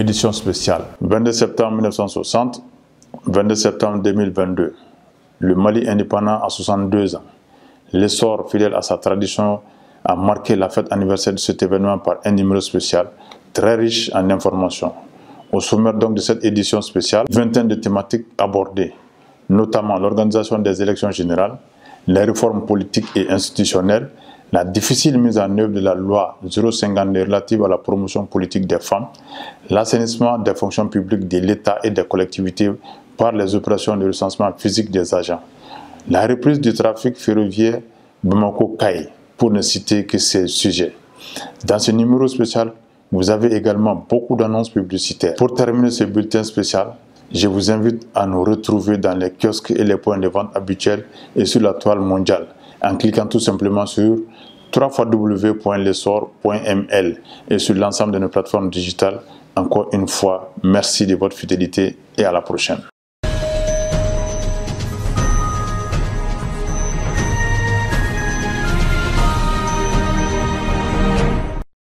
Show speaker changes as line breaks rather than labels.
Édition spéciale. 22 septembre 1960, 22 septembre 2022. Le Mali indépendant a 62 ans. L'essor fidèle à sa tradition a marqué la fête anniversaire de cet événement par un numéro spécial très riche en informations. Au sommaire donc de cette édition spéciale, une vingtaine de thématiques abordées, notamment l'organisation des élections générales, les réformes politiques et institutionnelles, la difficile mise en œuvre de la loi 052 relative à la promotion politique des femmes, l'assainissement des fonctions publiques de l'État et des collectivités par les opérations de recensement physique des agents, la reprise du trafic ferroviaire Bamako-Kaye, pour ne citer que ces sujets. Dans ce numéro spécial, vous avez également beaucoup d'annonces publicitaires. Pour terminer ce bulletin spécial, je vous invite à nous retrouver dans les kiosques et les points de vente habituels et sur la toile mondiale, en cliquant tout simplement sur www.lessor.ml et sur l'ensemble de nos plateformes digitales. Encore une fois, merci de votre fidélité et à la prochaine.